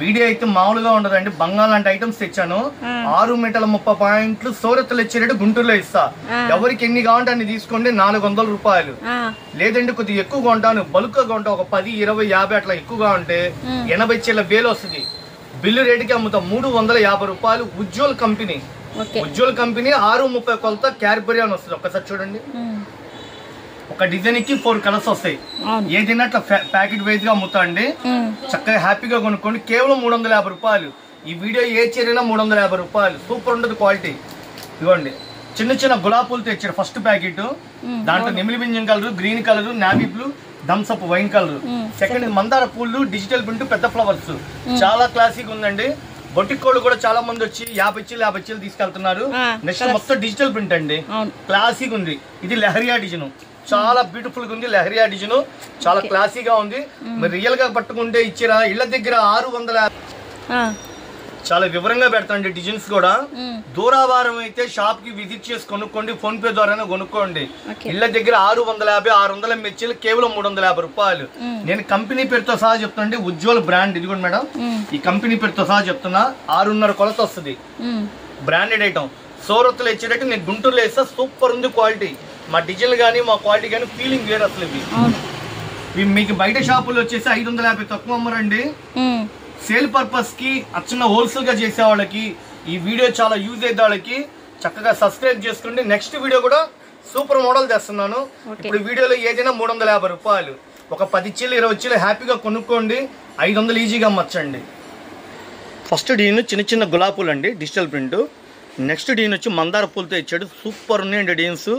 Video అయితే మామూలుగా ఉండదండి. బంగాళ లాంటి ఐటమ్స్ తెచ్చాను. 6 మీటర్ల 30 పాయింట్లు సూరత్తులు ఇచ్చేటట్టు గుంటూరులో ఇస్తా. ఎవరికి ఎన్ని కావాలంటే అన్ని తీసుకోండి. 400 రూపాయలు. లేదంటే కొద్దిగా ఎక్కువగా ఉంటాను, బల్క్ గా ఉంటా, ఒక 10, 20, 50 అట్లా ఎక్కువగా ఉంటే 80 చీల వేలు వస్తుంది. బిల్లు రేటుకి అమ్ముతాం 350 రూపాయలు. ఉజ్వల్ కంపెనీ, ఉజ్వల్ కంపెనీ 630 కొలత క్యాడ్బరీ అని వస్తుంది. ఒక్కసారి చూడండి. ఒక డిజైన్ కి 4 కలర్స్ వస్తాయి. ఏదైనా అట్లా ప్యాకెట్ వైజ్ గా అమ్ముతా అండి. చక్కగా హ్యాపీగా కొనుక్కోండి. కేవలం 350 రూపాయలు. ఈ వీడియో ఏ చీరైనా 350 రూపాయలు. సూపర్ ఉంటుంది క్వాలిటీ. ఇవ్వండి, చిన్న చిన్న గులాబీలు తెచ్చాడు ఫస్ట్ ప్యాకెట్. దాంట్లో నెమిలి బింజం colour, green colour, navy blue, Thums Up wine colour. Second మందార పూలు, డిజిటల్ ప్రింట్, పెద్ద ఫ్లవర్స్. చాలా క్లాసిక్ ఉందండి. బొటికోళ్ళు కూడా చాలా మంది వచ్చి 50 చీలు తీసుకెళ్తున్నారు. నెక్స్ట్ మొత్తం డిజిటల్ ప్రింట్ అండి. క్లాసిక్ ఉంది. ఇది లెహరియా డిజైన్, చాలా బ్యూటిఫుల్ గా ఉంది. లెహరియా డిజైన్ చాలా క్లాసీగా ఉంది. మరి రియల్ గా పట్టుకుంటే ఇచ్చిన ఇళ్ల దగ్గర 650. చాలా వివరంగా పెడతాండి డిజైన్స్ కూడా. దూరావారం అయితే షాప్ కి విజిట్ చేసి కొనుక్కోండి. ఫోన్ పే ద్వారానే కొనుక్కోండి. ఇళ్ల దగ్గర 650, 600 మెచ్చీలు కేవలం 350 రూపాయలు. నేను కంపెనీ పేరుతో సహా చెప్తానండి. ఉజ్వల్ బ్రాండ్. ఇది కూడా మేడం, ఈ కంపెనీ పేరుతో సహా చెప్తున్నా. 6.5 కొలత వస్తుంది. Branded item. సూరత్తులు ఇచ్చేటట్టు నేను గుంటూరులో వేస్తా. సూపర్ ఉంది క్వాలిటీ. మా డిజైన్ గానీ మా క్వాలిటీ కానీ ఫీలింగ్ వేరు అసలు. ఇవి మీకు బయట షాపులు వచ్చేసి 550 తక్కువ అమ్మరండి. సేల్ పర్పస్ కి అచ్చన్న హోల్సేల్ గా చేసే వాళ్ళకి ఈ వీడియో చాలా యూజ్ అయ్యే వాళ్ళకి చక్కగా సబ్స్క్రైబ్ చేసుకోండి. నెక్స్ట్ వీడియో కూడా సూపర్ మోడల్ తెస్తున్నాను. ఇప్పుడు వీడియోలో ఏదైనా 350 రూపాయలు. ఒక 10 చీలు 20 చీలు హ్యాపీగా కొనుక్కోండి. 500 ఈజీగా అమ్మచ్చండి. ఫస్ట్ డీన్ చిన్న చిన్న గులాబీలు అండి, డిజిటల్ ప్రింట్. నెక్స్ట్ డీన్ వచ్చి మందార పూలతో ఇచ్చాడు. సూపర్ ఉన్నాయండి డీన్స్.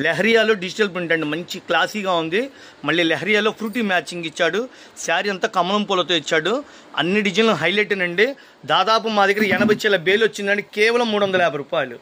లెహరియాలో డిజిటల్ ప్రింట్ అండి, మంచి క్లాసీగా ఉంది. మళ్ళీ లెహరియాలో ఫ్రూటీ మ్యాచింగ్ ఇచ్చాడు. శారీ అంతా కమలం పూలతో ఇచ్చాడు. అన్ని డిజైన్లు హైలైట్ అండి. దాదాపు మా దగ్గర 80 చీల బేలు వచ్చిందండి. కేవలం 350 రూపాయలు.